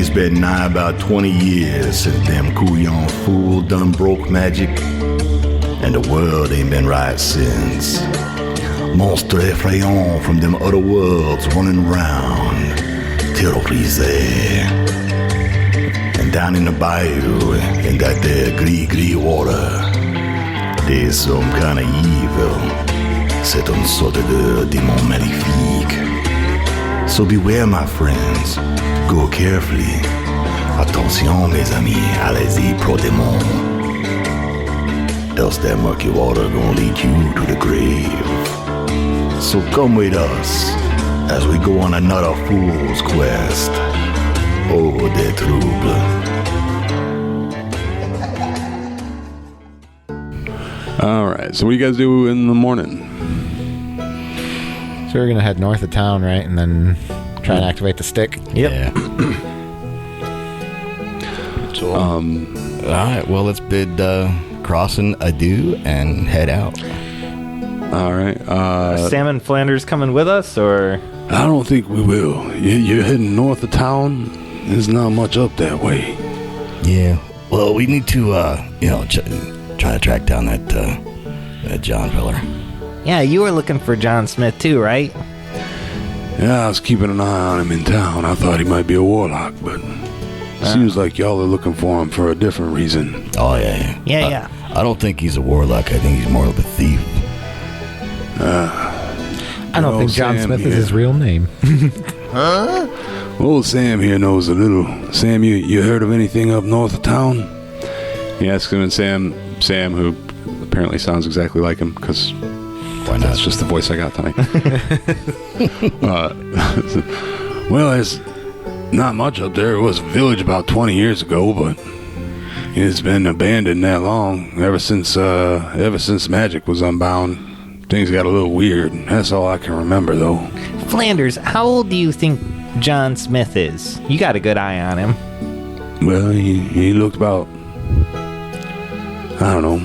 It's been nigh about 20 years since them Couillon fool done broke magic, and the world ain't been right since. Monster effrayant from them other worlds running round, terrorisé. And down in the bayou, in that there gris water, there's some kind of evil. C'est une sorte de démon maléfique. So beware, my friends. Go carefully. Attention, mes amis. Allez-y, pro démon. Else that murky water gonna lead you to the grave. So come with us as we go on another fool's quest. Oh, the trouble. All right. So what do you guys do in the morning? So we're going to head north of town, right? And then try and activate the stick? Yep. Yeah. So, all right. Well, let's bid Crossing adieu and head out. All right. Sam and Flanders coming with us, or? I don't think we will. You're heading north of town. There's not much up that way. Yeah. Well, we need to, try to track down that John fella. Yeah, you were looking for John Smith too, right? Yeah, I was keeping an eye on him in town. I thought he might be a warlock, but seems like y'all are looking for him for a different reason. Oh, yeah. Yeah. I don't think he's a warlock. I think he's more of a thief. I don't think John Smith is his real name. Huh? Old Sam here knows a little. Sam, you heard of anything up north of town? He asks him, and Sam, who apparently sounds exactly like him, because that's just the voice I got tonight. Well, there's not much up there. It was a village about 20 years ago, but it's been abandoned that long. Ever since magic was unbound, things got a little weird. That's all I can remember, though. Flanders, how old do you think John Smith is? You got a good eye on him. Well, he looked about, I don't know,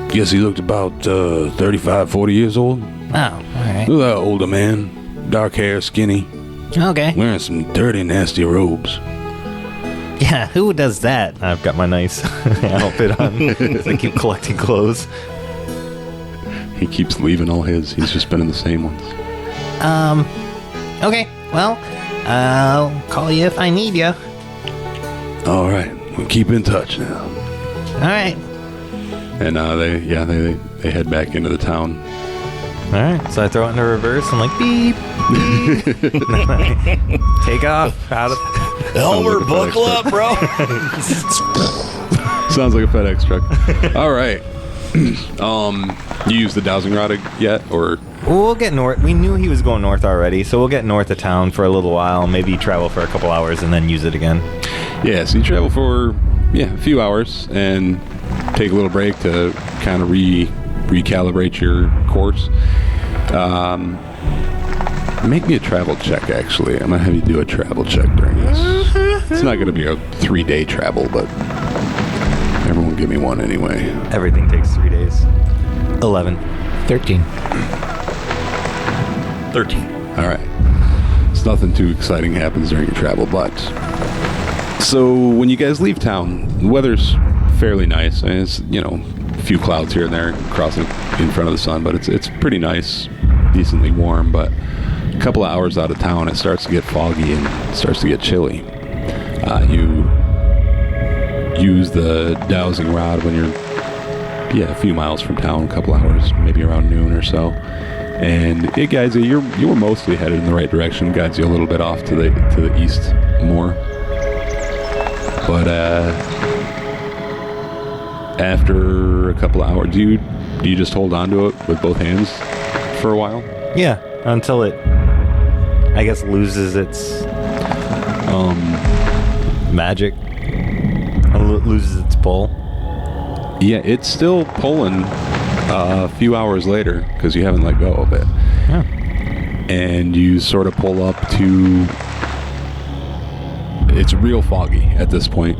guess he looked about 35, 40 years old. Oh, all right. Looked like an older man, dark hair, skinny, Okay. wearing some dirty, nasty robes. Yeah, who does that? I've got my nice outfit on. I keep collecting clothes. He keeps leaving all his. He's just been in the same ones. Okay, well, I'll call you if I need you. All right, we'll keep in touch now. All right. And they head back into the town. All right, so I throw it into reverse. I'm like, beep, beep. And then I take off out of... Elmer, buckle up, bro. Sounds like a FedEx truck. All right. You use the dowsing rod yet, or? We'll get north. We knew he was going north already, so we'll get north of town for a little while, maybe travel for a couple hours, and then use it again. Yeah, so you travel for a few hours and take a little break to kind of recalibrate your course. Make me a travel check, actually. I'm going to have you do a travel check during this. It's not going to be a 3-day travel, but everyone give me one anyway. Everything takes 3 days. 11. 13. 13. All right. So nothing too exciting happens during your travel, but... So when you guys leave town, the weather's fairly nice. I mean, it's, a few clouds here and there crossing in front of the sun, but it's pretty nice, decently warm, but a couple of hours out of town, it starts to get foggy and it starts to get chilly. You use the dowsing rod when you're a few miles from town, a couple hours, maybe around noon or so, and it guides you. You were mostly headed in the right direction. Guides you a little bit off to the east more, but after a couple of hours, do you just hold on to it with both hands for a while? Yeah, until it, I guess, loses its magic. Loses its pull. Yeah, it's still pulling a few hours later because you haven't let go of it. Yeah. And you sort of pull up to... It's real foggy at this point.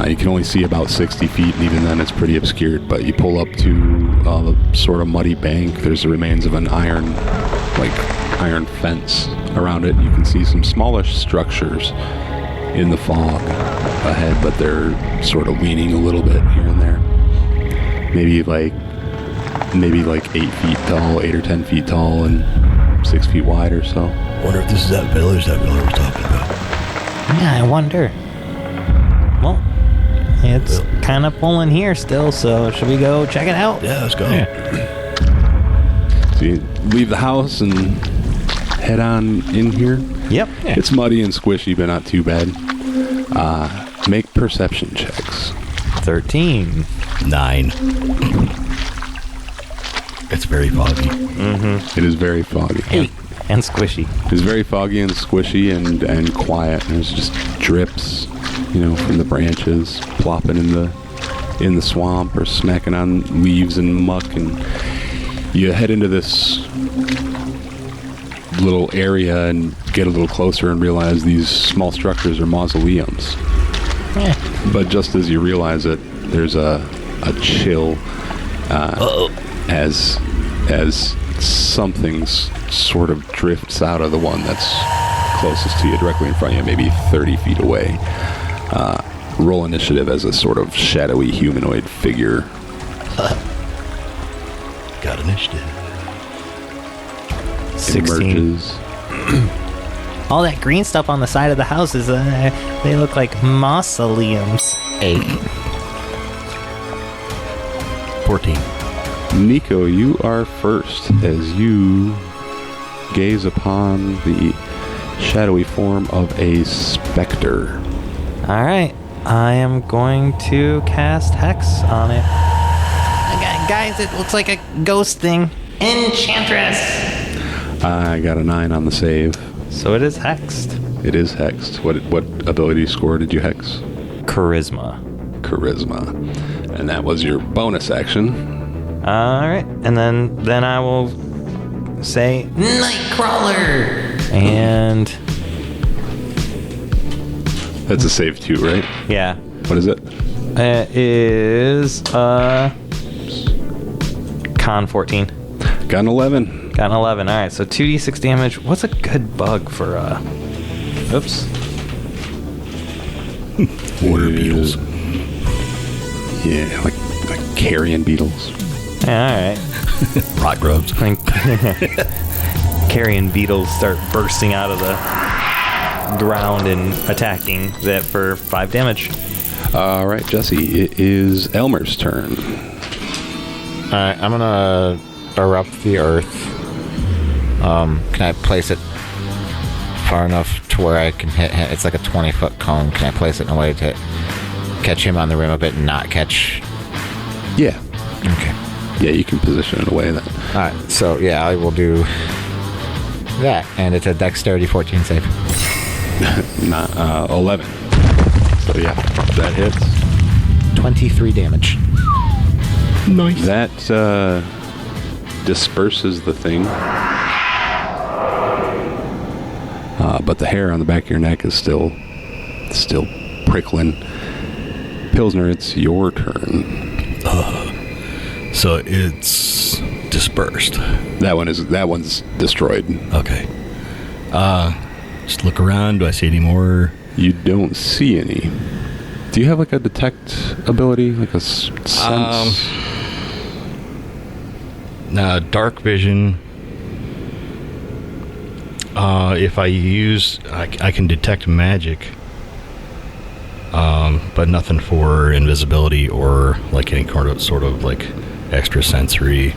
You can only see about 60 feet, and even then it's pretty obscured. But you pull up to a sort of muddy bank. There's the remains of an iron fence around it. You can see some smallish structures in the fog ahead, but they're sort of leaning a little bit here and there. Maybe like 8 feet tall, 8 or 10 feet tall, and 6 feet wide or so. Wonder if this is that village that we were talking about. Yeah, I wonder. Well, it's kind of pulling here still, so should we go check it out? Yeah, let's go. So you leave the house and head on in here. Yep. It's muddy and squishy, but not too bad. Make perception checks. 13. 9. It's very foggy. It is very foggy. 8. And squishy. It's very foggy and squishy and quiet. There's just drips, from the branches plopping in the swamp or smacking on leaves and muck, and you head into this little area and get a little closer and realize these small structures are mausoleums. Yeah. But just as you realize it, there's a chill as something sort of drifts out of the one that's closest to you, directly in front of you, maybe 30 feet away. Roll initiative as a sort of shadowy humanoid figure. Got initiative. 16. Emerges. All that green stuff on the side of the houses, they look like mausoleums. 8. 14. Nico, you are first as you gaze upon the shadowy form of a specter. All right, I am going to cast Hex on it. Guys, it looks like a ghost thing. Enchantress! I got a 9 on the save. So it is hexed. It is hexed. What ability score did you hex? Charisma. Charisma. And that was your bonus action. All right, and then I will say Nightcrawler, and That's a save too, right? yeah, What is it? it is Con 14. Got an 11. Got an 11. All right, so 2d6 damage. What's a good bug for oops. Water beetles. Yeah, like carrion beetles. Yeah, all right. Rock grubs. Carrion beetles start bursting out of the ground and attacking that for 5 damage. All right, Jesse, it is Elmer's turn. Alright, I'm gonna erupt the earth. Can I place it far enough to where I can hit him? It's like a 20-foot cone. Can I place it in a way to catch him on the rim of it and not catch? Yeah. Okay. Yeah, you can position it in a way that... Alright, so yeah, I will do that. And it's a dexterity 14 save. 11. So yeah, that hits. 23 damage. Nice. That disperses the thing. But the hair on the back of your neck is still prickling. Pilsner, it's your turn. So it's dispersed. That one's destroyed. Okay. Just look around. Do I see any more? You don't see any. Do you have like a detect ability, like a sense? Dark vision. If I use, I can detect magic. But nothing for invisibility or like any sort of like extrasensory.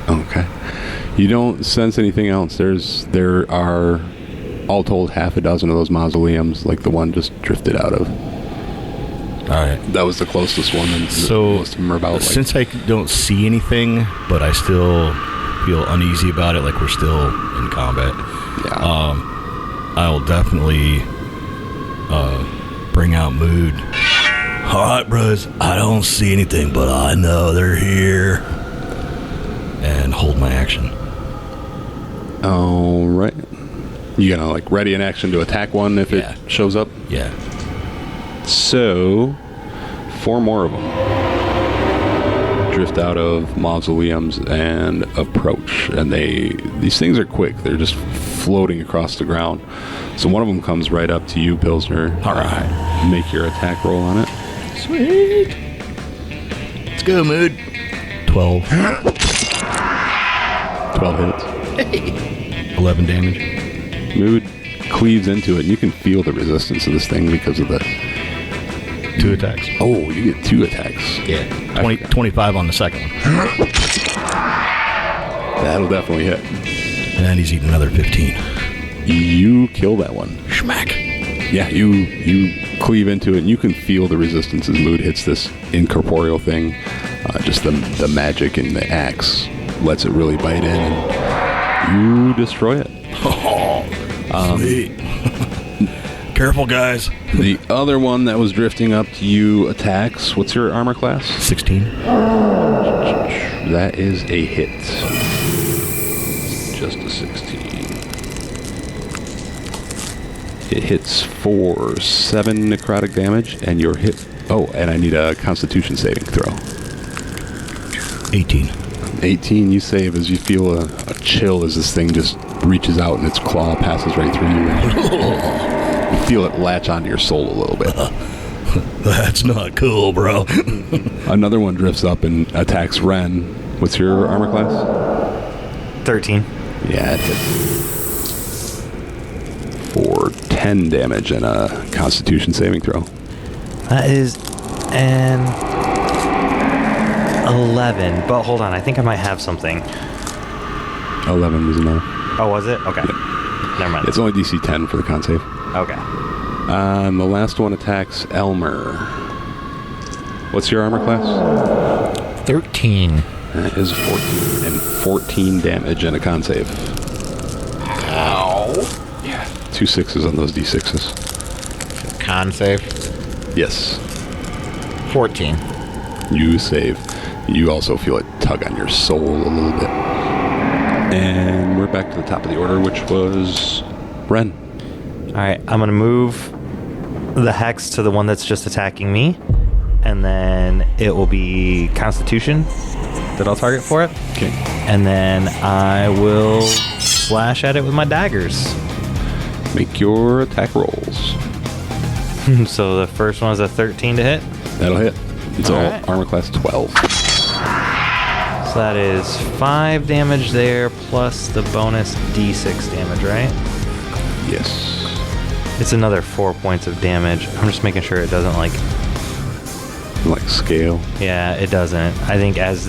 Okay. You don't sense anything else. There are, all told, half a dozen of those mausoleums, like the one just drifted out of. All right. That was the closest one, and So most of them are about. Since I don't see anything, but I still feel uneasy about it, like we're still in combat. Yeah. I'll definitely bring out mood. All right, bros. I don't see anything, but I know they're here. And hold my action. All right. You gonna like ready an action to attack one if it shows up? Yeah. So, 4 more of them drift out of mausoleums and approach. And these things are quick. They're just floating across the ground. So one of them comes right up to you, Pilsner. All right. Make your attack roll on it. Sweet. Let's go, Mood. 12. 12 hits. 11 damage. Mood cleaves into it. You can feel the resistance of this thing because of the 2 attacks. Oh, you get 2 attacks. Yeah. 25 on the second one. That'll definitely hit. And he's eating another 15. You kill that one. Schmack. Yeah, you cleave into it, and you can feel the resistance as Mood hits this incorporeal thing. Just the magic in the axe lets it really bite in, and you destroy it. Oh, sweet. Careful, guys. The other one that was drifting up to you attacks. What's your armor class? 16. That is a hit. Just a 16. It hits for 7 necrotic damage, and you're hit. Oh, and I need a Constitution saving throw. 18. 18, you save as you feel a chill as this thing just reaches out and its claw passes right through you. You feel it latch onto your soul a little bit. That's not cool, bro. Another one drifts up and attacks Ren. What's your armor class? 13. Yeah, it hits. For 10 damage and a Constitution saving throw. That is an 11. But hold on, I think I might have something. 11 was enough. Oh, was it? Okay. Yep. Never mind. It's only DC 10 for the con save. Okay. And the last one attacks Elmer. What's your armor class? 13. That is 14. And 14 damage and a con save. Ow. Yeah. 2 6s on those D6s. Con save. Yes. 14. You save. You also feel it tug on your soul a little bit. And we're back to the top of the order, which was Ren. Alright, I'm going to move the hex to the one that's just attacking me. And then it will be Constitution that I'll target for it. Okay. And then I will slash at it with my daggers. Make your attack rolls. So the first one is a 13 to hit. That'll hit. It's all Alright. armor class 12. So that is 5 damage there plus the bonus d6 damage, right? Yes. It's another 4 points of damage. I'm just making sure it doesn't like Scale. Yeah, it doesn't. I think as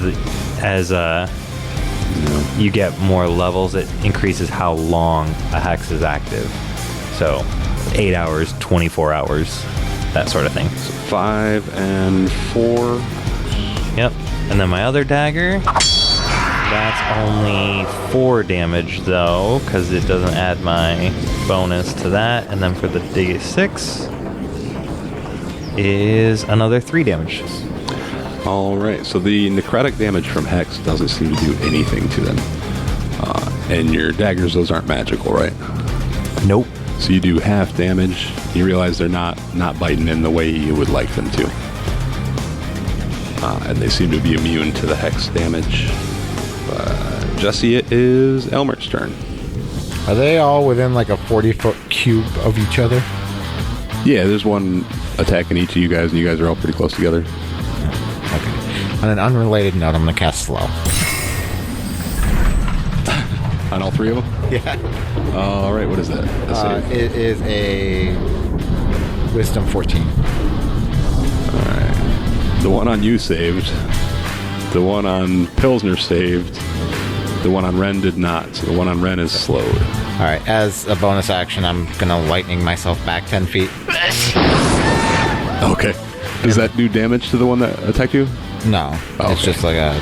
you get more levels, it increases how long a hex is active. So 8 hours, 24 hours, that sort of thing. 5 and 4. Yep. And then my other dagger, that's only 4 damage though, because it doesn't add my bonus to that. And then for the d6 is another 3 damage. All right. So the necrotic damage from Hex doesn't seem to do anything to them. And your daggers, those aren't magical, right? Nope. So you do half damage. You realize they're not biting in the way you would like them to. And they seem to be immune to the Hex damage. Jesse, it is Elmer's turn. Are they all within like a 40-foot cube of each other? Yeah, there's one attacking each of you guys, and you guys are all pretty close together. Okay. On an unrelated note, I'm going to cast Slow. On all 3 of them? Yeah. All right, what is that? A save? It is a Wisdom 14. All right. The one on you saved. The one on Pilsner saved. The one on Ren did not. So the one on Ren is slowed. All right. As a bonus action, I'm going to lightning myself back 10 feet. Okay. Does that do damage to the one that attacked you? No. Oh, it's okay. just like a...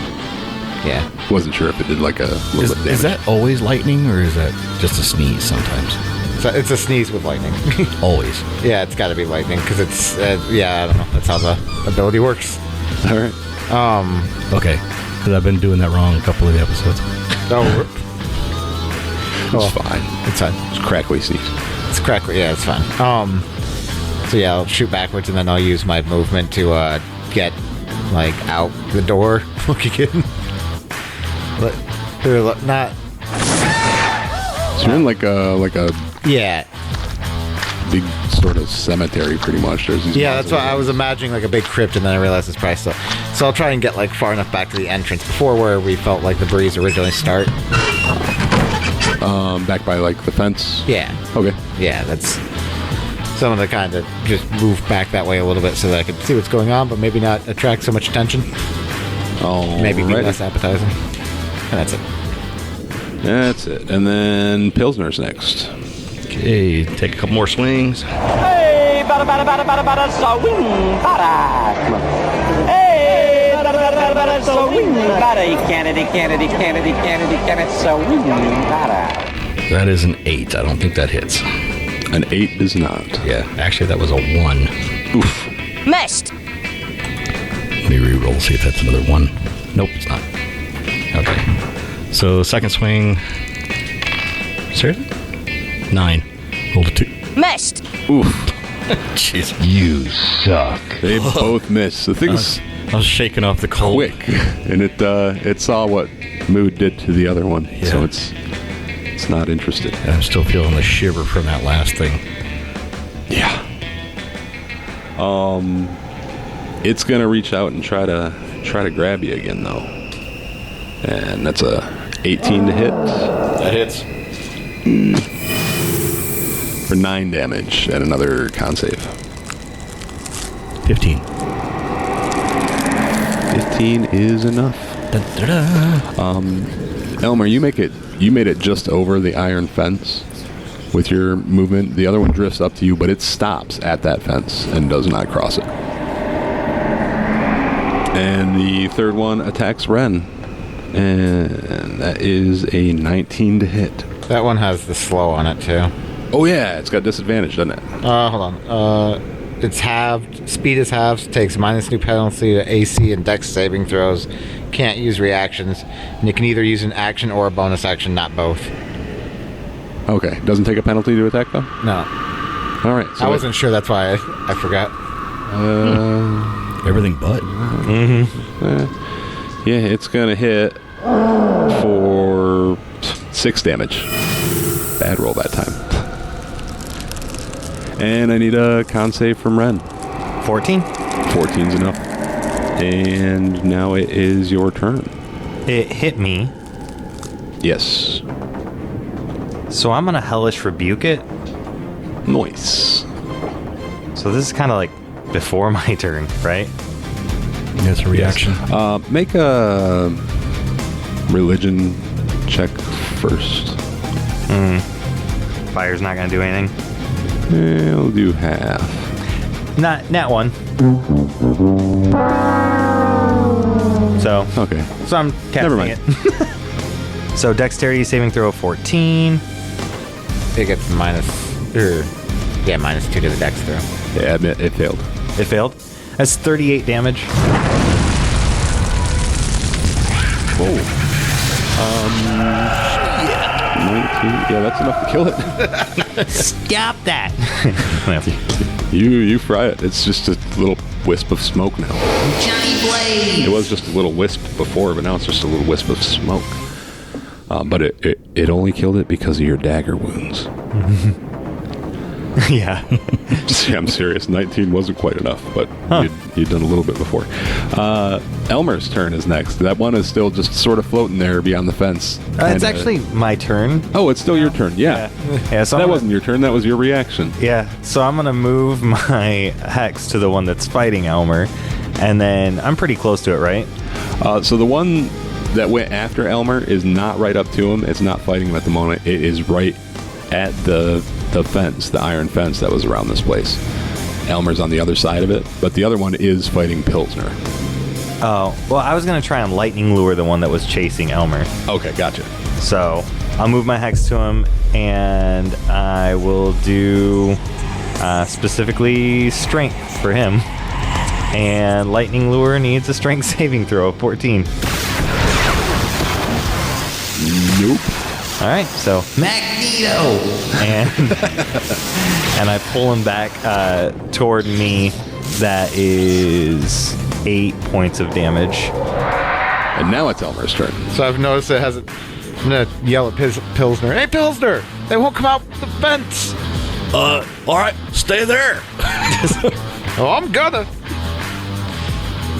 Yeah. Wasn't sure if it did like a little bit of damage. Is that always lightning, or is that just a sneeze sometimes? So it's a sneeze with lightning. Always. Yeah, it's got to be lightning because it's... yeah, I don't know. That's how the ability works. All right. Okay. Because I've been doing that wrong a couple of the episodes. It's fine. It's fine. It's crackly sneeze. It's crackly. Yeah, it's fine. So yeah, I'll shoot backwards and then I'll use my movement to get like out the door looking in. But they're not. So you're in like a Yeah. big sort of cemetery, pretty much. There's these Yeah, that's why I was mausoleums. imagining like a big crypt, and then I realized it's probably still. So I'll try and get like far enough back to the entrance before where we felt like the breeze originally start. Back by like the fence. Yeah. Okay. Yeah, that's. So I'm gonna kind of just move back that way a little bit so that I can see what's going on, but maybe not attract so much attention. Maybe be less appetizing. And that's it. That's it. And then Pilsner's next. Okay, take a couple more swings. Hey, bada bada bada bada bada, swing bada. Hey, bada bada bada bada, swing bada. Kennedy, swing bada. That is an 8. I don't think that hits. An 8 is not. Yeah, actually, that was a 1. Oof. Missed. Let me re-roll, see if that's another 1. Nope, it's not. Okay. So, second swing. Seriously? 9. Rolled a 2. Missed. Oof. Jeez. You suck. They both missed. The thing's I was shaking off the cold. quick, and it saw what Mood did to the other one, Yeah. so it's not interested. I'm still feeling the shiver from that last thing. Yeah. It's gonna reach out and try to grab you again though, and that's a 18 to hit. That hits. For 9 damage and another con save. 15. 15 is enough. Elmer, you made it just over the iron fence with your movement. The other one drifts up to you, but it stops at that fence and does not cross it. And the third one attacks Ren, and that is a 19 to hit. That one has the slow on it too. Oh yeah, it's got disadvantage, doesn't it? Hold on. It's halved. Speed is halved. Takes -2 penalty to AC and Dex saving throws. Can't use reactions. And you can either use an action or a bonus action, not both. Okay, doesn't take a penalty to attack though. No, All right, so I wasn't sure. That's why I forgot. Everything but. Yeah, it's gonna hit for 6 damage. Bad roll that time. And I need a con save from Ren. 14. 14's enough. And now it is your turn. It hit me, Yes. so I'm gonna hellish rebuke it. Nice. So this is kind of like before my turn, right? That's a reaction. Make a religion check first. Fire's not gonna do anything. I'll do half. Not one. So Okay. I'm Never casting mind. it. So dexterity saving throw 14. It gets -2 to the Dex throw. Yeah, admit it failed. It failed. That's 38 damage. Whoa. 19. Yeah, that's enough to kill it. Stop that. You fry it. It's just a little wisp of smoke now. Johnny Blaze. It was just a little wisp before, but now it's just a little wisp of smoke. But it only killed it because of your dagger wounds. Yeah. Yeah, I'm serious. 19 wasn't quite enough, but you'd done a little bit before. Elmer's turn is next. That one is still just sort of floating there beyond the fence. It's Kinda- actually my turn. Oh, it's still your turn. Yeah. Yeah, so That I'm gonna- wasn't your turn. That was your reaction. Yeah, so I'm gonna move my hex to the one that's fighting Elmer, and then I'm pretty close to it, right? So the one that went after Elmer is not right up to him. It's not fighting him at the moment. It is right at the fence, the iron fence that was around this place. Elmer's on the other side of it, but the other one is fighting Pilsner. Oh, well, I was gonna try and lightning lure the one that was chasing Elmer. Okay, gotcha. So I'll move my hex to him, and I will do specifically strength for him. And lightning lure needs a strength saving throw of 14. Nope. All right, so Magneto. and I pull him back toward me. That is 8 points of damage. And now it's Elmer's turn. So I've noticed it hasn't. I'm gonna yell at Pilsner. Hey, Pilsner! They won't come out the fence. All right, stay there. Oh, I'm gonna.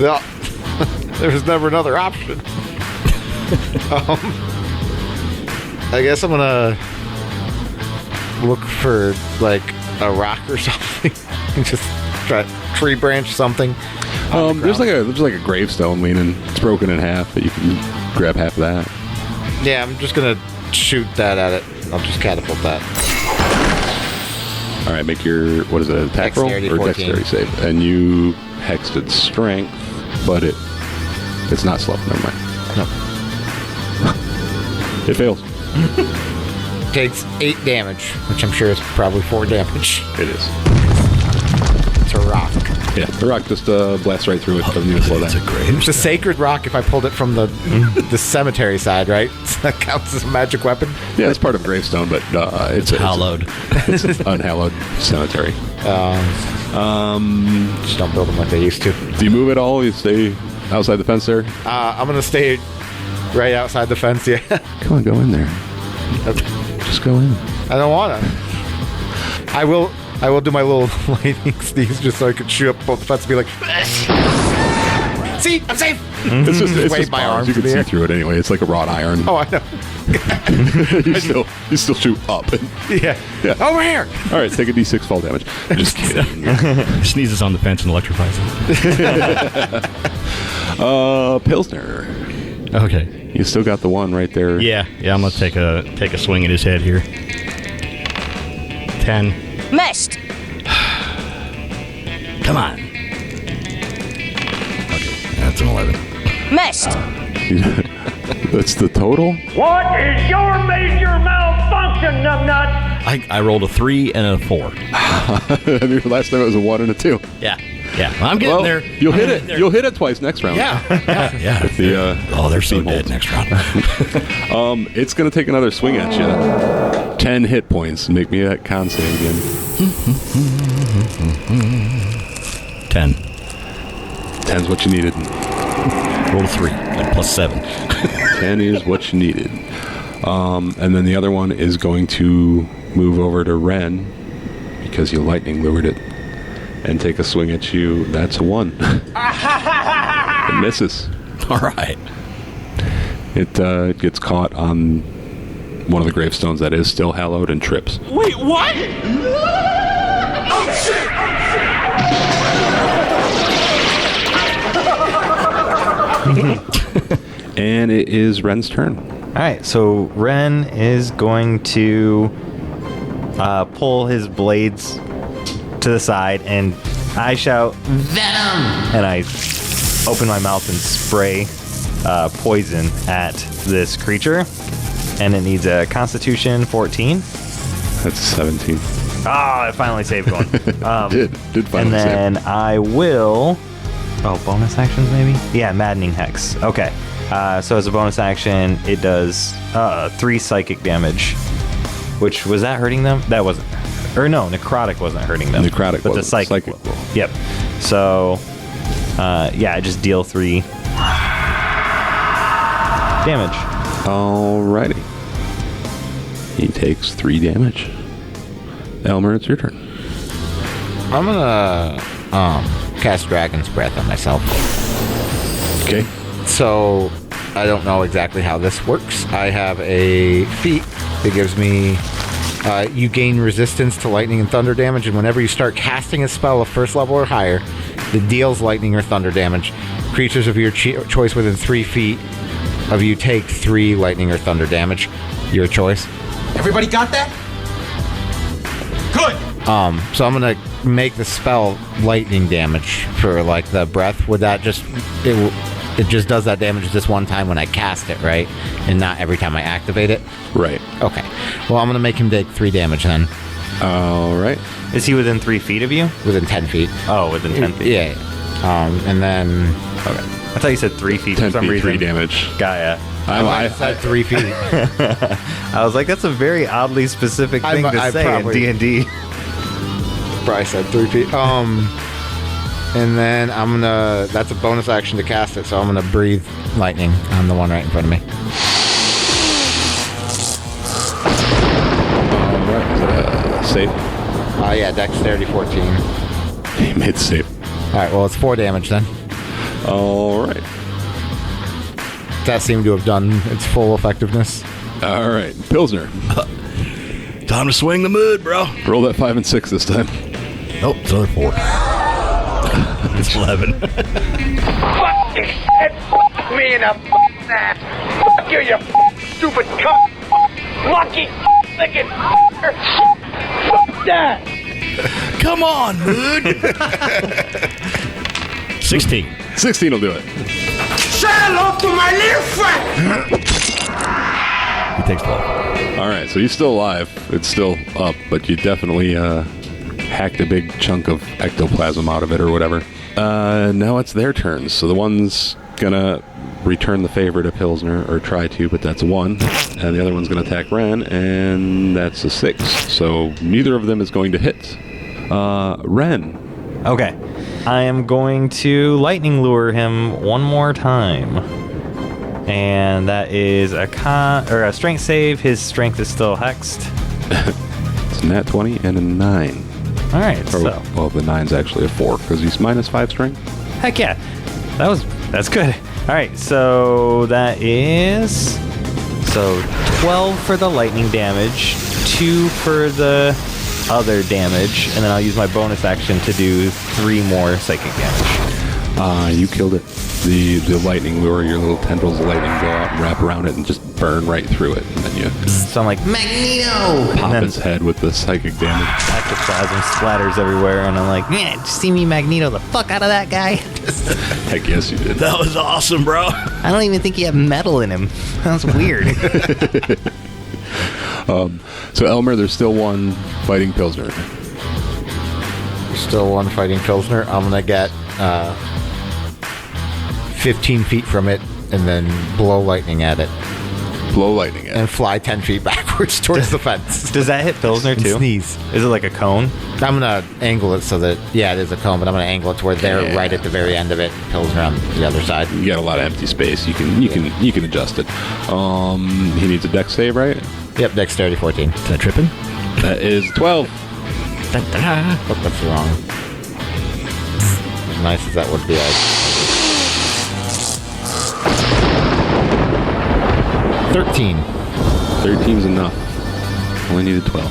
Well, there's never another option. I guess I'm gonna look for like a rock or something and just try tree branch something. There's like a gravestone leaning. It's broken in half, but you can grab half of that. Yeah, I'm just gonna shoot that at it. I'll just catapult that. All right, make your what is it? Attack Dexterity roll or 14. dexterity save? And you hexed its strength, but it's not slow. Never mind. No. It fails. Takes 8 damage, which I'm sure is probably 4 damage. It is. It's a rock. Yeah, the rock just blasts right through it. Doesn't even slow down. It's a sacred rock if I pulled it from the cemetery side, right? So that counts as a magic weapon. Yeah, it's part of gravestone, but it's Hallowed. It's an unhallowed cemetery. Just don't build them like they used to. Do you move at all? You stay outside the fence there? I'm going to stay right outside the fence, yeah. Come on, go in there. Just go in. I don't want to. I will do my little lightning sneeze just so I can shoot up both the fence and be like, see, I'm safe. It's just wave my bars. arms You can in the see air. through it anyway. It's like a wrought iron. Oh, I know. you still shoot up. Yeah. Over here. All right, take a d6 fall damage. Just kidding. Sneezes on the fence and electrifies it. Pilsner. Okay. You still got the one right there. Yeah. I'm gonna take a swing at his head here. 10. Missed. Come on. Okay, that's an 11. Missed. That's the total? What is your major malfunction, numbnut? I rolled a 3 and a 4. Last time it was a 1 and a 2. Yeah. I'm getting there. You'll hit it. You'll hit it twice next round. Yeah. With the, They're so steam dead hold. next round. It's going to take another swing at you. 10 hit points. Make me that con save again. 10. 10's what you needed. Roll a 3 and plus 7. 10 is what you needed. And then the other one is going to move over to Ren because you lightning lured it and take a swing at you. That's a 1. It misses. All right. It gets caught on one of the gravestones that is still hallowed and trips. Wait, what? Oh, shit! And it is Ren's turn. All right, so Ren is going to pull his blades to the side, and I shout, Venom. and I open my mouth and spray poison at this creature, and it needs a Constitution 14. That's 17. Ah, it finally saved one. Did finally And save. then I will... Oh, bonus actions maybe? Yeah, Maddening Hex. Okay. So as a bonus action, it does 3 psychic damage. Which, was that hurting them? That wasn't. Or no, Necrotic wasn't hurting them. Necrotic But the wasn't. psychic. Psychic will. Yep. So, yeah, I just deal 3 damage. Alrighty. He takes 3 damage. Elmer, it's your turn. I'm gonna cast Dragon's Breath on myself. Okay. So I don't know exactly how this works. I have a feat that gives me you gain resistance to lightning and thunder damage, and whenever you start casting a spell of first level or higher that deals lightning or thunder damage, creatures of your choice within 3 feet of you take 3 lightning or thunder damage. Your choice. Everybody got that? Good. So I'm gonna make the spell lightning damage for like the breath. Would that just it just does that damage this one time when I cast it, right? And not every time I activate it? Right. Okay. Well, I'm gonna make him take 3 damage then. Alright. Is he within 3 feet of you? Within 10 feet. Oh, within 10 feet. Yeah. And then Okay. I thought you said 3 feet 10 for some feet, reason. 3 damage. Gaia. I said 3 feet. I was like, that's a very oddly specific thing to I say probably- in D&D. Probably said 3 feet. And then that's a bonus action to cast it, so I'm gonna breathe lightning on the one right in front of me. Alright, save. Yeah, dexterity 14. He made the save. Alright, well, it's 4 damage then. Alright. That seemed to have done its full effectiveness. Alright, Pilsner. Time to swing the mood, bro. Roll that 5 and 6 this time. Nope, it's another 4. It's 11. Fuck this shit. Fuck me in the ass. Fuck you, you stupid cunt. Lucky thinking. Fuck that. Come on, mood. 16. 16 will do it. Say hello to my little friend. He takes 12. Alright, so he's still alive. It's still up, but you definitely hacked a big chunk of ectoplasm out of it or whatever. Now it's their turns. So the one's gonna return the favor to Pilsner, or try to, but that's a 1. And the other one's gonna attack Ren, and that's a 6. So neither of them is going to hit. Ren. Okay. I am going to lightning lure him one more time. And that is a a strength save. His strength is still hexed. It's a nat 20 and a 9. All right, Or, so well, the 9's actually a 4, because he's minus 5 strength. heck yeah, that's good. All right, so that is 12 for the lightning damage, 2 for the other damage, and then I'll use my bonus action to do 3 more psychic damage. You killed it. The lightning lure, your little tendrils of lightning go out and wrap around it and just burn right through it. And then you So I'm like, Magneto! pop And its head with the psychic damage. ectoplasm splatters everywhere, and I'm like, yeah, did you see me Magneto the fuck out of that guy? Heck yes, you did. That was awesome, bro. I don't even think he had metal in him. That's weird. So Elmer, there's still one fighting Pilsner. Still one fighting Pilsner. I'm gonna get 15 feet from it and then blow lightning at it Blow lightning at it. and fly 10 feet backwards towards the fence. Does that hit Pilsner And too? sneeze. Is it like a cone? I'm gonna angle it so that it is a cone, but I'm gonna angle it to where they're Yeah. right at the very end of it. Pilsner on the other side. You got a lot of empty space. You can adjust it. He needs a dex save, right? Yep, dexterity 14. Is that tripping? That is 12. Oh, that's wrong. As nice as that would be, 13. 13's enough. Only needed 12.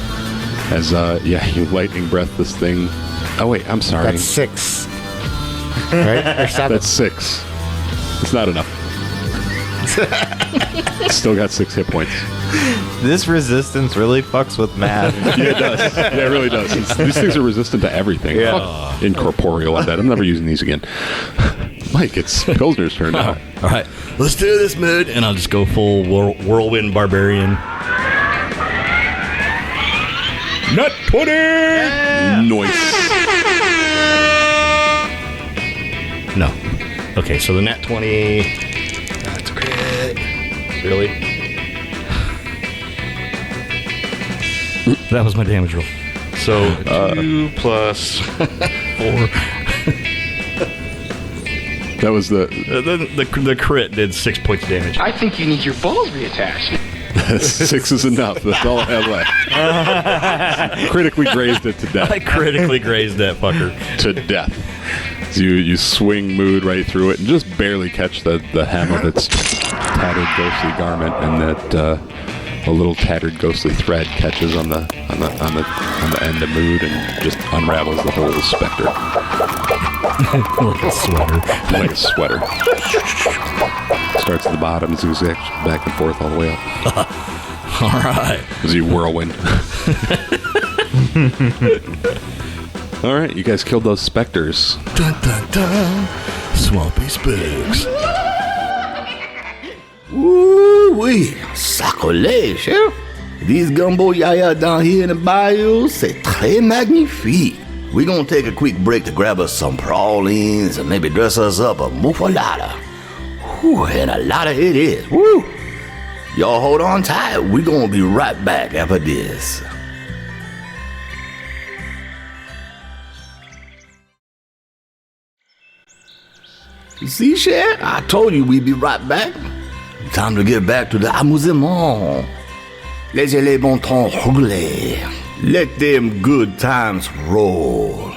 As you lightning breath this thing. Oh wait, I'm sorry. That's 6. Right? Or 7. That's 6. It's not enough. Still got 6 hit points. This resistance really fucks with math. Yeah, it does. Yeah, it really does. These things are resistant to everything. Yeah. Fuck incorporeal like that. I'm never using these again. Mike, it's Pilsner's turn now. All right, let's do this, mood. And I'll just go full whirlwind barbarian. Nut 20! Noise. No. Okay, so the nat 20. That's a crit. Really? That was my damage roll. So 2 plus 4. That was The crit did 6 points of damage. I think you need your balls reattached. 6 is enough. That's all I had left. Critically grazed it to death. I critically grazed that fucker. To death. So you swing Mood right through it and just barely catch the hem of its tattered ghostly garment, and that a little tattered ghostly thread catches on the end of Mood and just unravels the whole specter. Like a sweater. Like a sweater. Starts at the bottom, zigzags back and forth all the way up. All right. As you whirlwind. All right, you guys killed those specters. Dun, dun, dun. Swampy Spooks. Ooh-wee, sacrilege, hein? These gumbo yaya down here in the bayou, c'est très magnifique. We're gonna take a quick break to grab us some pralines and maybe dress us up a muffalata. Whew, and a lot of it is. Woo! Y'all hold on tight. We're gonna be right back after this. See, Cher? I told you we'd be right back. Time to get back to the amusement. Laissez les bon temps rouler. Let them good times roll.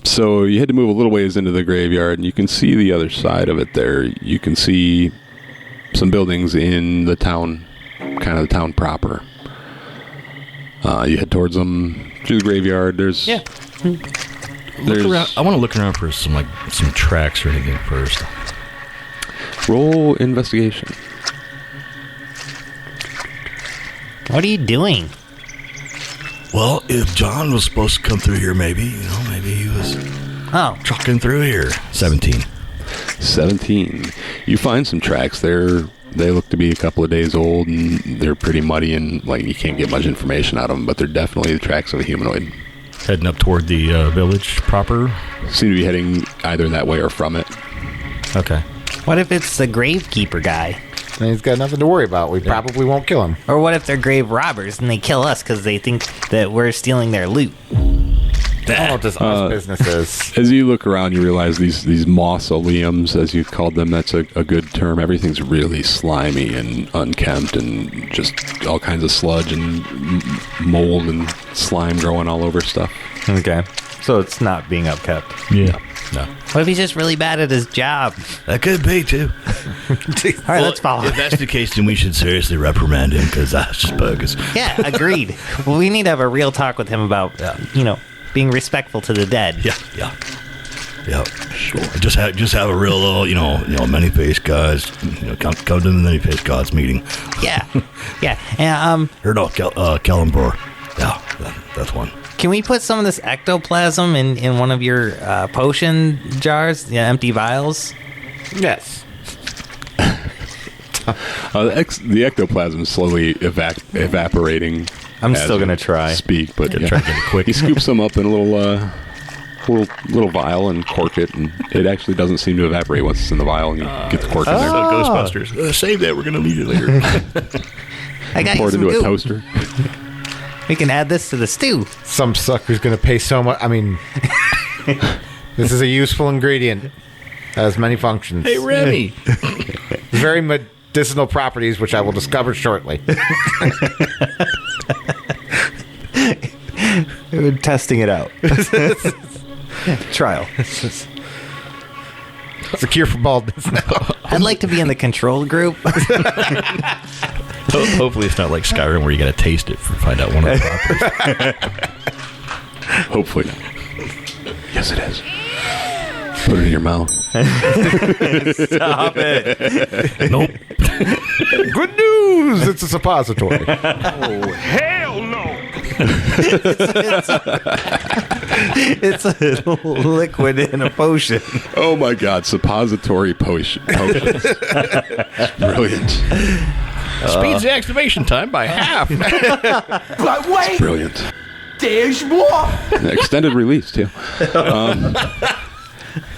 So you had to move a little ways into the graveyard, and you can see the other side of it there. You can see some buildings in the town, kind of the town proper. You head towards them through the graveyard. There's I want to look around for some tracks or anything first. Roll investigation. What are you doing? Well, if John was supposed to come through here, maybe he was trucking through here. 17. 17. You find some tracks there. They look to be a couple of days old, and they're pretty muddy, and like you can't get much information out of them, but they're definitely the tracks of a humanoid. Heading up toward the village proper? Seem to be heading either that way or from it. Okay. What if it's the gravekeeper guy? And he's got nothing to worry about. We probably won't kill him. Or what if they're grave robbers and they kill us because they think that we're stealing their loot? I don't know what this business is. As you look around, you realize these mausoleums, as you called them, that's a good term. Everything's really slimy and unkempt and just all kinds of sludge and mold and slime growing all over stuff. Okay. So it's not being upkept. Yeah. No. What if he's just really bad at his job? That could be, too. All right, let's follow. If that's the case, then we should seriously reprimand him, because that's just bogus. Yeah, agreed. Well, we need to have a real talk with him about, being respectful to the dead. Yeah. Sure. Just have a real little, many-faced guys, come to the many-faced gods meeting. Yeah. And, Or no, Calamari. Yeah, that's one. can we put some of this ectoplasm in one of your potion jars, empty vials? Yes. The ectoplasm is slowly evaporating. I'm still going to try. Speak, but Try to get it quick. He scoops them up in a little vial and cork it, and it actually doesn't seem to evaporate once it's in the vial, and you get the cork in there. Ghostbusters. Save that. We're going to need it later. I got Pour it you some into a goop. toaster. We can add this to the stew. Some sucker's going to pay so much. I mean, this is a useful ingredient. Has many functions. Hey, Remy. Very medicinal properties, which I will discover shortly. We're testing it out. Trial. It's a cure for baldness now. I'd like to be in the control group. Hopefully it's not like Skyrim where you got to taste it to find out one of the properties. Hopefully not. Yes, it is. Put it in your mouth. Stop it. Nope. Good news! It's a suppository. Oh, hell no! It's a liquid in a potion. Oh my God! Suppository potions. Brilliant. Speeds the activation time by half. But wait, Brilliant. there's more! Extended release too.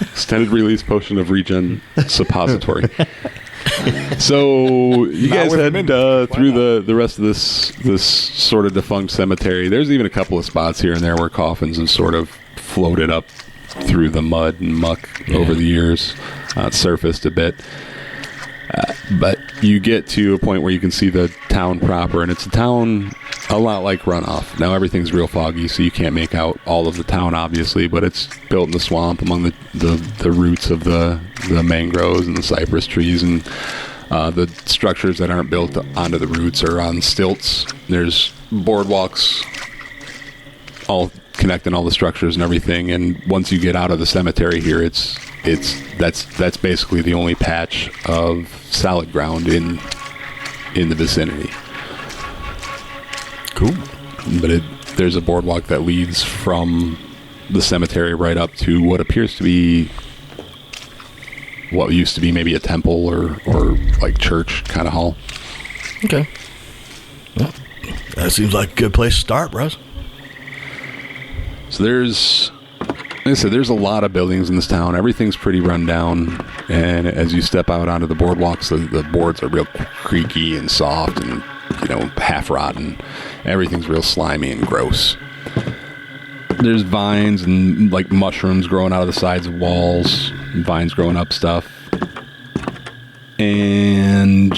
Extended release potion of regen suppository. So you guys head through the rest of this sort of defunct cemetery. There's even a couple of spots here and there where coffins have sort of floated up through the mud and muck over the years. It's surfaced a bit. But you get to a point where you can see the town proper, and it's a town a lot like Runoff. Now everything's real foggy, so you can't make out all of the town, obviously, but it's built in the swamp among the roots of the mangroves and the cypress trees, and the structures that aren't built onto the roots are on stilts. There's boardwalks all connecting all the structures and everything, and once you get out of the cemetery here, that's basically the only patch of solid ground in the vicinity. Cool. But there's a boardwalk that leads from the cemetery right up to what appears to be what used to be maybe a temple or like church kind of hall. Okay. Well, that seems like a good place to start, bros. So like I said, there's a lot of buildings in this town. Everything's pretty run down, and as you step out onto the boardwalks, the boards are real creaky and soft and half rotten. Everything's real slimy and gross. There's vines and like mushrooms growing out of the sides of walls, vines growing up stuff. And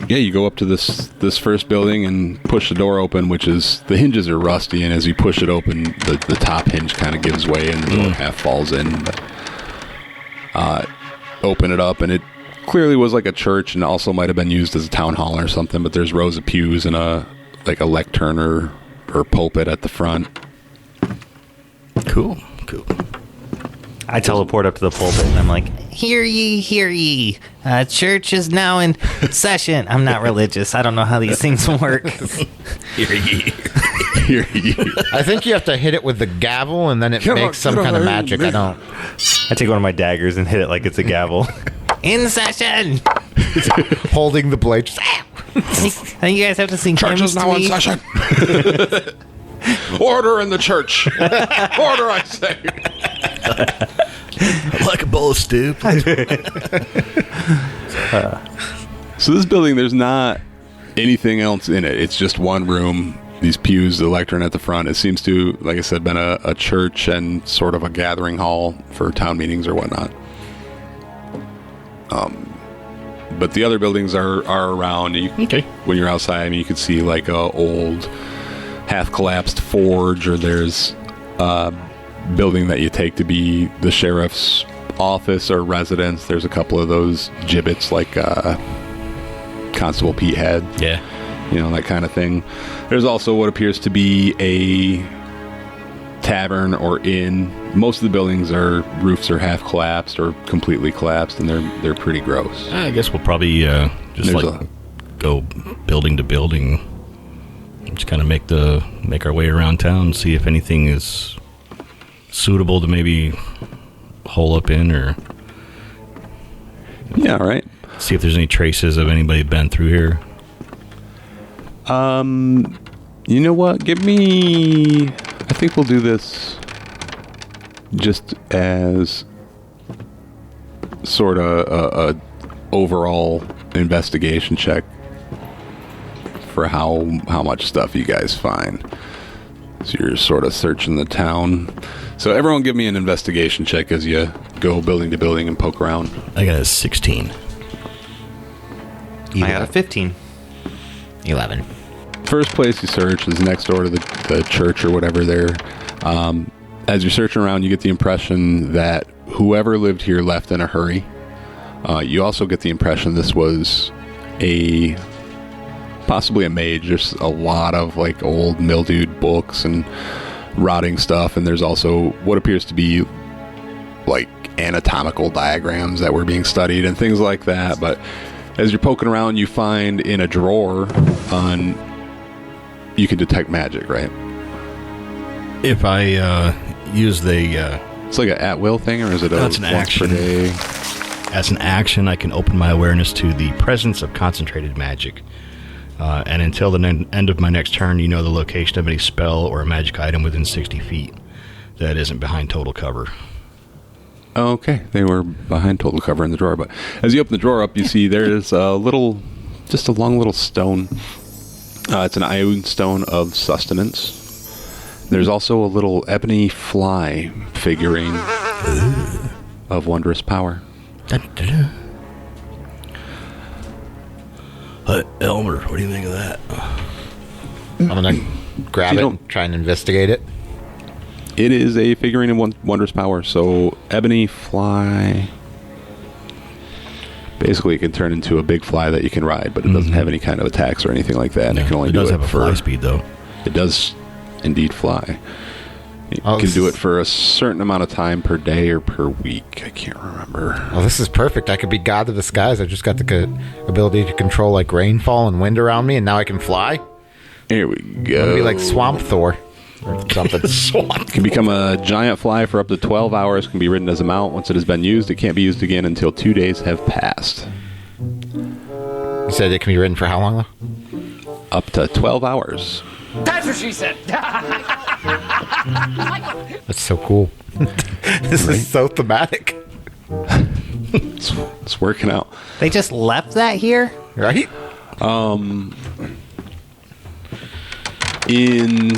yeah, you go up to this first building and push the door open, which is, the hinges are rusty, and as you push it open, the top hinge kind of gives way and the door half falls in. But, open it up, and it clearly was like a church, and also might have been used as a town hall or something, but there's rows of pews and a lectern or pulpit at the front. Cool. I teleport up to the pulpit and I'm like, hear ye. Church is now in session. I'm not religious. I don't know how these things work. Hear ye. Hear ye. I think you have to hit it with the gavel, and then it makes some kind of magic. I take one of my daggers and hit it like it's a gavel. In session. Holding the blade. Just, I think you guys have to sing Church is now in session. Order in the church. Order, I say. Like a bowl of stew. So this building, there's not anything else in it. It's just one room, these pews, the lectern at the front. It seems to, like I said, been a church and sort of a gathering hall for town meetings or whatnot. But the other buildings are around. Okay. When you're outside, I mean, you can see like a old half-collapsed forge, or there's a building that you take to be the sheriff's office or residence. There's a couple of those gibbets like Constable Pete had. Yeah. You know, that kind of thing. There's also what appears to be a tavern or inn. Most of the buildings roofs are half collapsed or completely collapsed, and they're pretty gross. I guess we'll probably go building to building. Just kind of make our way around town, see if anything is suitable to maybe hole up in, or yeah, right. See if there's any traces of anybody been through here. You know what? I think we'll do this just as sort of a overall investigation check for how much stuff you guys find. So you're sort of searching the town. So everyone give me an investigation check as you go building to building and poke around. I got a 16. I got a 15. 11. First place you search is next door to the church or whatever there. As you're searching around, you get the impression that whoever lived here left in a hurry. You also get the impression this was possibly a mage. There's a lot of like old mildewed books and rotting stuff, and there's also what appears to be like anatomical diagrams that were being studied and things like that. But as you're poking around, you find in a drawer you can detect magic, right? If I use the it's like an at-will thing, or is it that's an action per day? As an action, I can open my awareness to the presence of concentrated magic. And until the end of my next turn, you know the location of any spell or a magic item within 60 feet that isn't behind total cover. Okay, they were behind total cover in the drawer, but as you open the drawer up, you see there's just a long little stone. It's an iron stone of sustenance. There's also a little ebony fly figurine of wondrous power. Elmer, what do you think of that? I'm going to grab it and try and investigate it. It is a figurine of wondrous power. So, ebony fly. Basically, it can turn into a big fly that you can ride, but it doesn't have any kind of attacks or anything like that. Yeah, it can only it do does it have a fly speed, though. It does indeed fly. You can do it for a certain amount of time per day or per week. I can't remember. Oh, this is perfect. I could be God of the skies. I just got the ability to control like rainfall and wind around me, and now I can fly. Here we go. I'm gonna be like Swamp Thor or something. Can become a giant fly for up to 12 hours. Can be ridden as a mount. Once it has been used, it can't be used again until 2 days have passed. You said it can be ridden for how long, though? Up to 12 hours. That's what she said. That's so cool. This is so thematic. It's working out. They just left that here? Right? In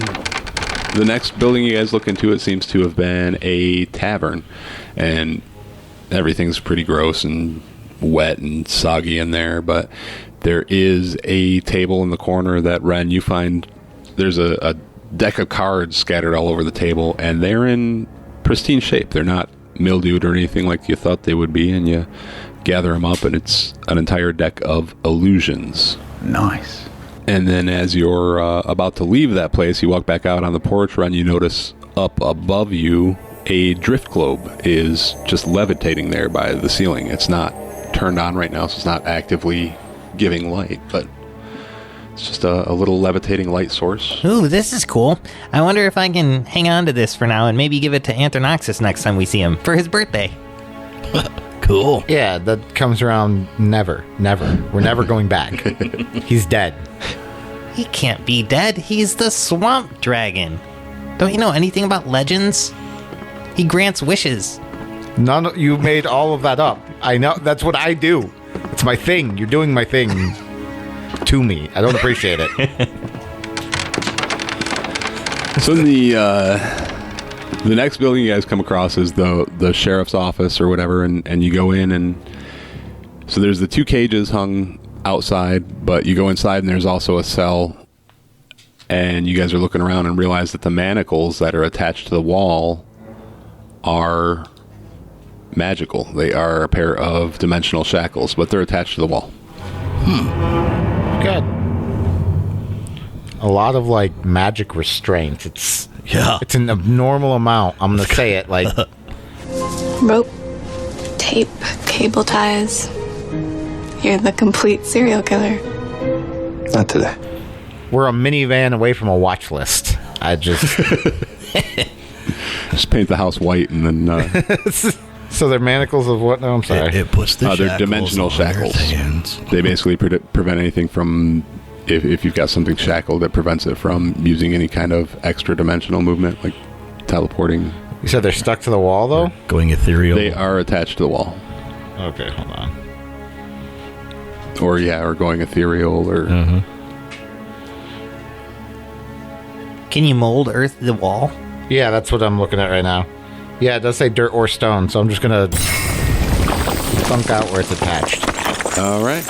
The next building you guys look into, it seems to have been a tavern, and everything's pretty gross and wet and soggy in there, but there is a table in the corner that, Ren, you find there's a deck of cards scattered all over the table, and they're in pristine shape. They're not mildewed or anything like you thought they would be, and you gather them up, and it's an entire deck of illusions. Nice. And then as you're about to leave that place, you walk back out on the porch, Ren, you notice up above you a drift globe is just levitating there by the ceiling. It's not turned on right now, so it's not actively giving light, but it's just a little levitating light source. Ooh, this is cool. I wonder if I can hang on to this for now and maybe give it to Anthronoxus next time we see him for his birthday. Cool. Yeah, that comes around never. We're never going back. He's dead. He can't be dead. He's the swamp dragon. Don't you know anything about legends? He grants wishes. You made all of that up. I know. That's what I do. It's my thing. You're doing my thing to me. I don't appreciate it. So the next building you guys come across is the sheriff's office or whatever, and you go in, and so there's the 2 cages hung outside, but you go inside and there's also a cell, and you guys are looking around and realize that the manacles that are attached to the wall are magical. They are a pair of dimensional shackles, but they're attached to the wall. Good. A lot of like magic restraint. It's an abnormal amount. I'm gonna say it like rope, tape, cable ties. You're the complete serial killer. Not today. we're a minivan away from a watch list. I just just paint the house white and then. So they're manacles of what? No, I'm sorry. It puts the they're dimensional shackles. They basically prevent anything from, if you've got something shackled, that prevents it from using any kind of extra dimensional movement, like teleporting. You said they're stuck to the wall, though? Going ethereal. They are attached to the wall. Okay, hold on. Or going ethereal, or... Can you mold earth the wall? Yeah, that's what I'm looking at right now. Yeah, it does say dirt or stone, so I'm just going to thunk out where it's attached. All right.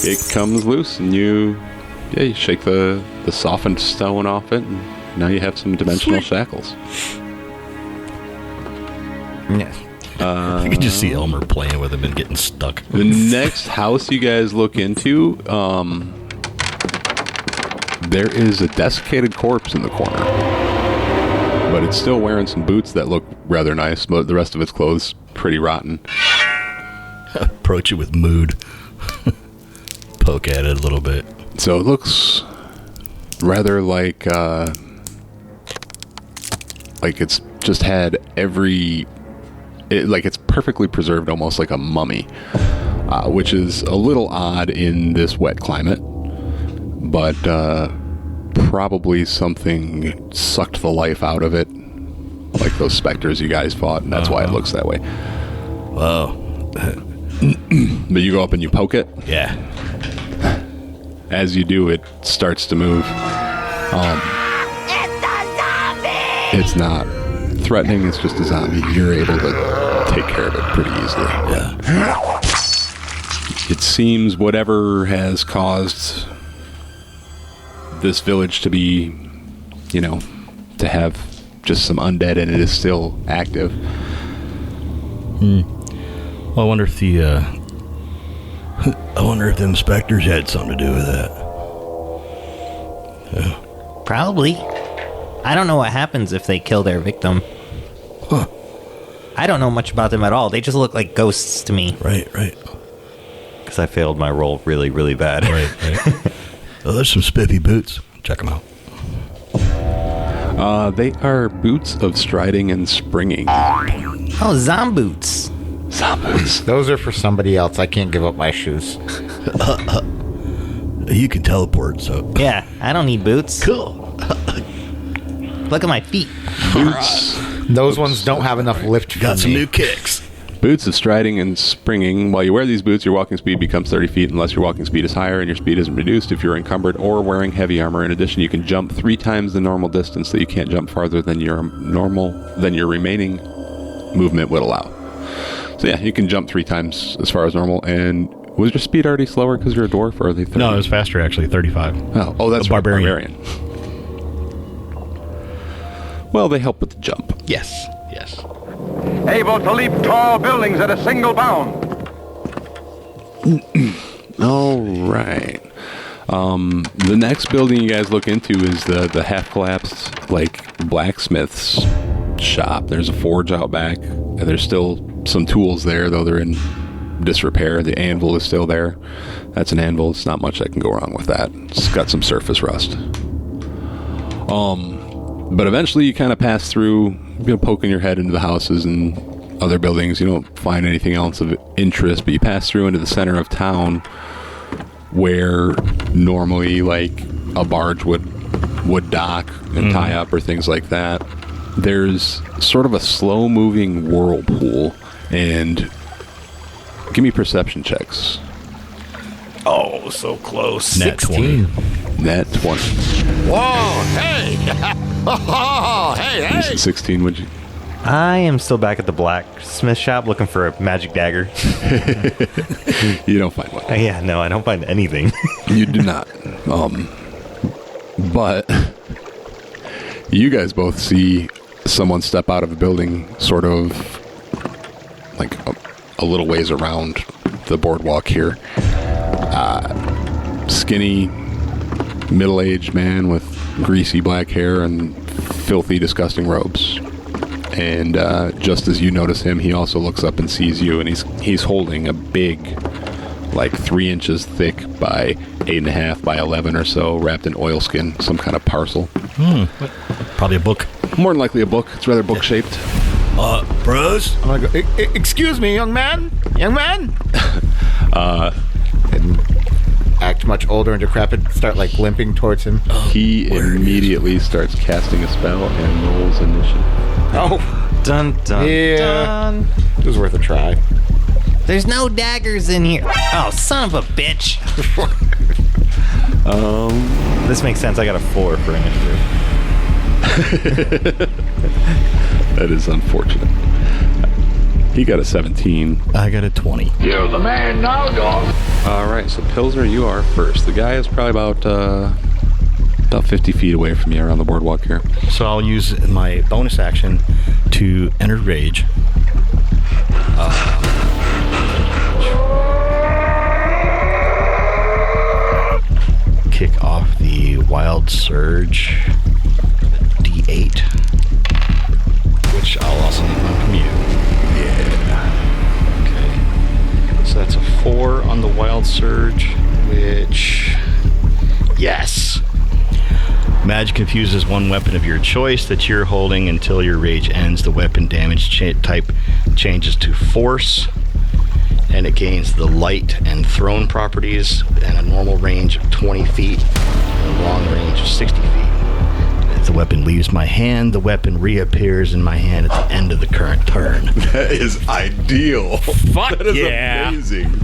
It comes loose, and you shake the softened stone off it, and now you have some dimensional shackles. Yes. I can just see Elmer playing with him and getting stuck. The next house you guys look into, there is a desiccated corpse in the corner. But it's still wearing some boots that look rather nice, but the rest of its clothes pretty rotten. Approach it with mood. Poke at it a little bit. So it looks rather like it's just had it's perfectly preserved, almost like a mummy, which is a little odd in this wet climate, but probably something sucked the life out of it, like those specters you guys fought, and that's why it looks that way. Wow. But you go up and you poke it. Yeah. As you do, it starts to move. It's a zombie! It's not threatening, it's just a zombie. You're able to take care of it pretty easily. Yeah. It seems whatever has caused this village to be, to have just some undead in it is still active. Well, I wonder if them specters had something to do with that. Yeah. Probably. I don't know what happens if they kill their victim. Huh. I don't know much about them at all. They just look like ghosts to me. Right. Because I failed my roll really, really bad. Right. Oh, there's some spiffy boots. Check them out. They are boots of striding and springing. Oh, zomboots. Zomboots. Those are for somebody else. I can't give up my shoes. You can teleport, so... Yeah, I don't need boots. Cool. Look at my feet. Boots. Those ones don't have enough lift for Got some me. new kicks. Boots of striding and springing. While you wear these boots, your walking speed becomes 30 feet unless your walking speed is higher, and your speed isn't reduced if you're encumbered or wearing heavy armor. In addition, you can jump 3 times the normal distance, so you can't jump farther than your remaining movement would allow. So yeah, you can jump 3 times as far as normal. And was your speed already slower because you're a dwarf, or are they 30? No, it was faster actually, 35. Oh, that's a barbarian. Well, they help with the jump. Yes. Able to leap tall buildings at a single bound. All right. The next building you guys look into is the half-collapsed, like, blacksmith's shop. There's a forge out back. There's still some tools there, though they're in disrepair. The anvil is still there. That's an anvil. It's not much that can go wrong with that. It's got some surface rust. But eventually you kind of pass through, poking your head into the houses and other buildings. You don't find anything else of interest, but you pass through into the center of town where normally like a barge would dock and tie up or things like that. There's sort of a slow-moving whirlpool, and give me perception checks. Oh, so close. Nat 20. Nat 20. Whoa, hey! Oh, hey! 16, would you? I am still back at the blacksmith shop looking for a magic dagger. You don't find one. Yeah, no, I don't find anything. You do not. But you guys both see someone step out of a building sort of like a little ways around the boardwalk here. Skinny, middle-aged man with greasy black hair and filthy, disgusting robes. And just as you notice him, he also looks up and sees you, and he's holding a big, like 3 inches thick by 8.5 by 11 or so, wrapped in oilskin, some kind of parcel. Probably a book. More than likely a book. It's rather book-shaped. Bros? I'm gonna go, excuse me, young man? And act much older and decrepit, start like limping towards him. He immediately starts casting a spell and rolls initiative. Oh, dun dun dun. It was worth a try. There's no daggers in here. Oh, son of a bitch. This makes sense. I got a 4 for initiative. That is unfortunate. He got a 17. I got a 20. You're the man now, dog. All right, so Pilsner, you are first. The guy is probably about 50 feet away from you around the boardwalk here. So I'll use my bonus action to enter rage. Kick off the wild surge, D8, which I'll also need one from you. Yeah. Okay. So that's a 4 on the wild surge, which, yes. Magic confuses one weapon of your choice that you're holding until your rage ends. The weapon damage type changes to force, and it gains the light and thrown properties and a normal range of 20 feet and a long range of 60 feet. If the weapon leaves my hand, the weapon reappears in my hand at the end of the current turn. That is ideal. Fuck that is yeah. Amazing.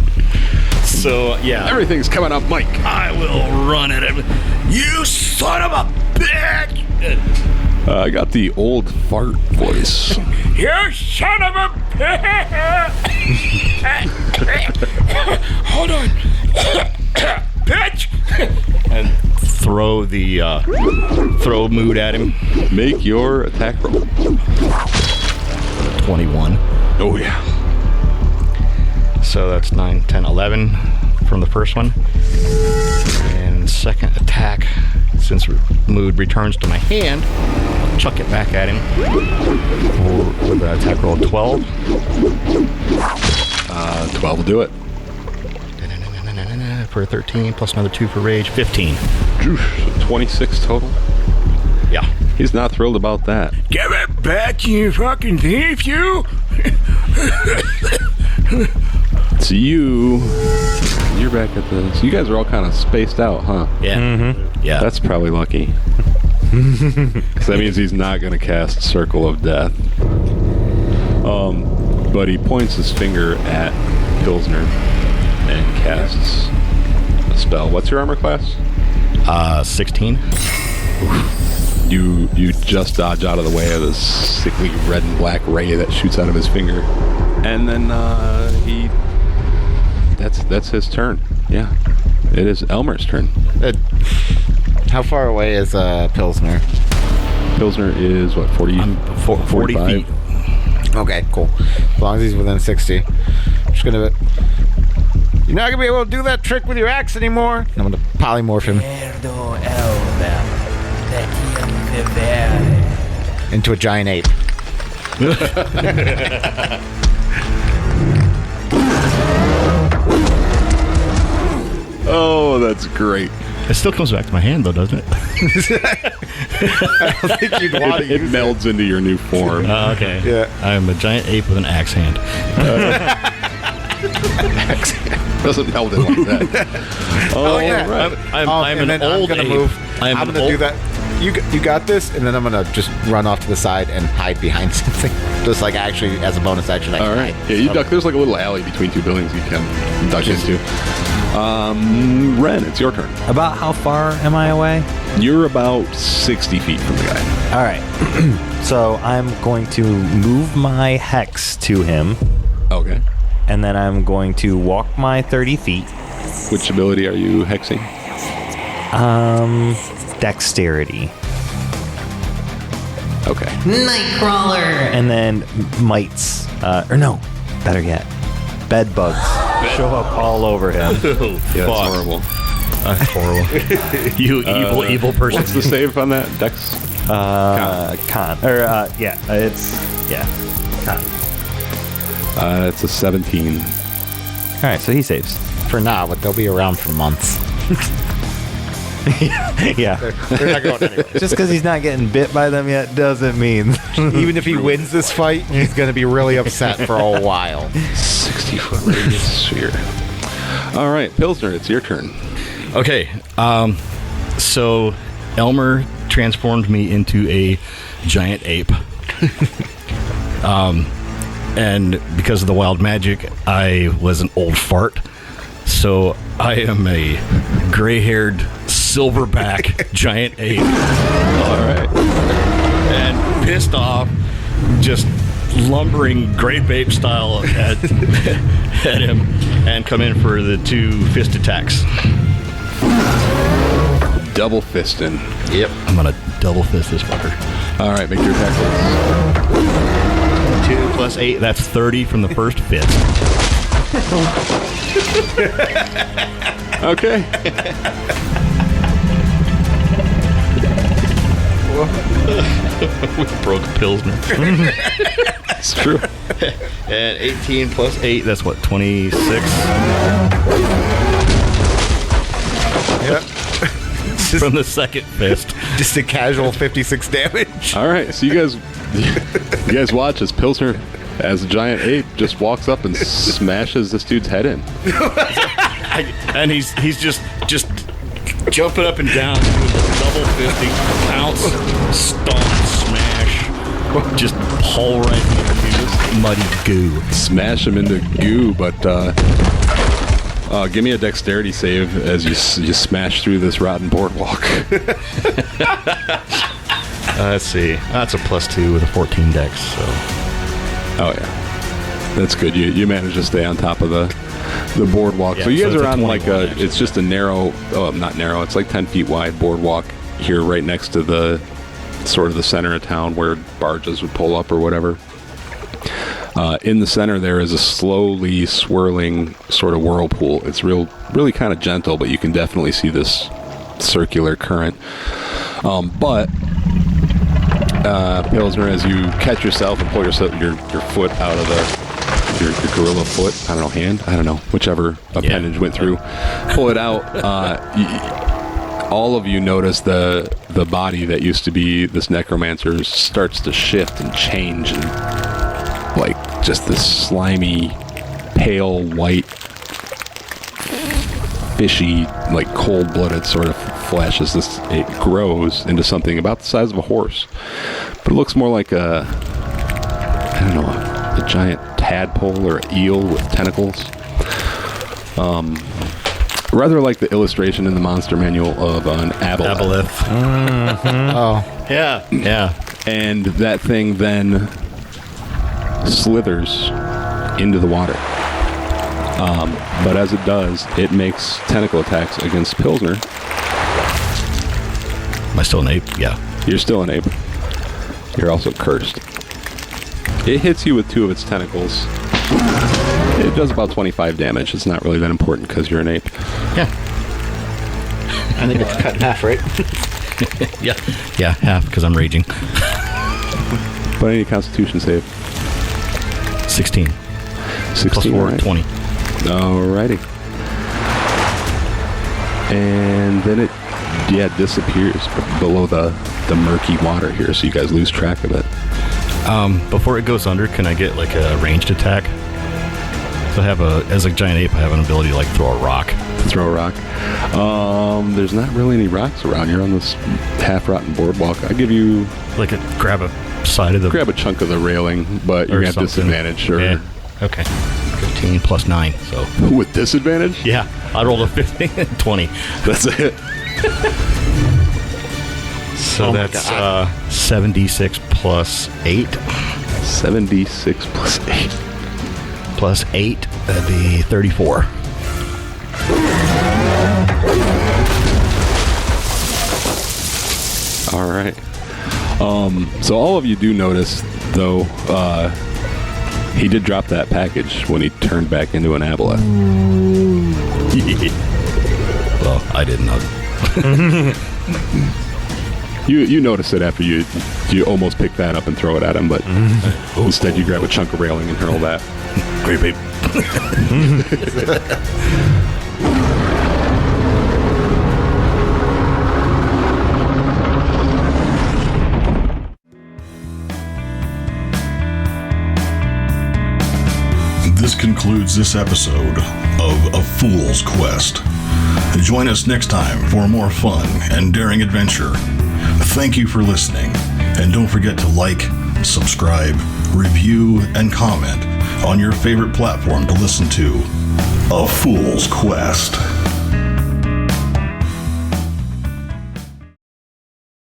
So, yeah. Everything's coming up, Mike. I will run at him. You son of a bitch! I got the old fart voice. You son of a bitch! Hold on. Bitch! And throw mood at him. Make your attack roll. 21. Oh, yeah. So that's 9, 10, 11 from the first one. And second attack, since mood returns to my hand, I'll chuck it back at him with an attack roll of 12. 12 will do it. For 13, plus another 2 for rage, 15. 26 total? Yeah. He's not thrilled about that. Give it back, you fucking thief, you! So you're back at the... So you guys are all kind of spaced out, huh? Yeah. Mm-hmm. Yeah. That's probably lucky. Because that means he's not going to cast Circle of Death. But he points his finger at Pilsner and casts a spell. What's your armor class? 16. You just dodge out of the way of this sickly red and black ray that shoots out of his finger, and then that's his turn. Yeah, it is Elmer's turn. How far away is Pilsner? Pilsner is what, 40? 40 feet. Okay, cool. As long as he's within 60. I'm just gonna. You're not gonna be able to do that trick with your axe anymore. I'm gonna polymorph him into a giant ape. Oh, that's great. It still comes back to my hand, though, doesn't it? I don't think you'd want to It melds into your new form. Okay. Yeah. I'm a giant ape with an axe hand. Axe hand. Doesn't meld in like that. Oh yeah. Right. I'm an old I'm gonna ape. move. I'm gonna do that. You got this, and then I'm gonna just run off to the side and hide behind something, just like actually as a bonus action. All right. Yeah, you duck. There's like a little alley between two buildings you can duck into. Ren, it's your turn. About how far am I away? You're about 60 feet from the guy. All right. So I'm going to move my hex to him. Okay. And then I'm going to walk my 30 feet. Which ability are you hexing? Dexterity. Okay. Nightcrawler. And then mites. Or no, better yet, bed bugs show up all over him. Yeah, that's horrible. That's horrible. You evil person. What's the save on that? Dex? Con. Or, con. It's a 17. All right, so he saves. For now, but they'll be around for months. Yeah. They're not going anywhere. Just because he's not getting bit by them yet doesn't mean. Even if he wins this fight, he's going to be really upset for a while. 60-foot radius sphere. All right, Pilsner, it's your turn. Okay. So Elmer transformed me into a giant ape. And because of the wild magic, I was an old fart. So I am a gray-haired, silverback giant ape. All right. And pissed off, just lumbering grape ape style at him, and come in for the 2 fist attacks. Double fisting. Yep. I'm going to double fist this fucker. All right, make your attack rolls. 2 plus 8, that's 30 from the first fist. Okay. We broke a Pilsner. It's true. And 18 plus 8, that's what, 26? Yep. From the second fist. Just a casual 56 damage. All right, so you guys watch as Pilsner, as a giant ape, just walks up and smashes this dude's head in. And he's just jumping up and down, doing double fisting, pounce, stomp, smash, just pulverizing him into this muddy goo. Smash him into goo, but give me a dexterity save as you smash through this rotten boardwalk. Let's see. That's a +2 with a 14 dex, so. Oh yeah, that's good. You managed to stay on top of the boardwalk. Yeah, so you guys so are on like a. actually. It's just a narrow. Oh, not narrow. It's like 10 feet wide boardwalk here, right next to the sort of the center of town where barges would pull up or whatever. In the center there is a slowly swirling sort of whirlpool. It's really kind of gentle, but you can definitely see this circular current. But Pilsner, as you catch yourself and pull your foot out of your gorilla foot, whichever appendage went through, pull it out. All of you notice the body that used to be this necromancer starts to shift and change, and like just this slimy, pale white, fishy, like cold-blooded sort of flesh as it grows into something about the size of a horse, but it looks more like a giant tadpole or eel with tentacles. Rather like the illustration in the monster manual of an aboleth. Mm-hmm. Oh, yeah. And that thing then slithers into the water. But as it does, it makes tentacle attacks against Pilsner. Am I still an ape? Yeah. You're still an ape. You're also cursed. It hits you with 2 of its tentacles. It does about 25 damage. It's not really that important because you're an ape. Yeah. I think it's cut in half, right? Yeah, half because I'm raging. But any Constitution save? 16. 16, plus 4, right. 20. Alrighty. And then it, disappears below the murky water here, so you guys lose track of it. Before it goes under, can I get like a ranged attack? So as a giant ape, I have an ability to like throw a rock. Throw a rock. There's not really any rocks around. You're on this half-rotten boardwalk. I give you grab a side of the grab a chunk of the railing, but you're gonna have disadvantage. Or yeah. Okay. 15 plus 9. So with disadvantage? Yeah, I rolled a 15, 20. That's it. So that's 7d6 plus 8. 7d6 plus 8. Plus 8, that'd be 34. All right. So all of you do notice, though, he did drop that package when he turned back into an aboleth. Well, I didn't know. You notice it after you almost pick that up and throw it at him, but instead you grab a chunk of railing and hurl that. Great, babe. This concludes this episode of A Fool's Quest. Join us next time for more fun and daring adventure. Thank you for listening, and don't forget to like, subscribe, review, and comment on your favorite platform to listen to A Fool's Quest.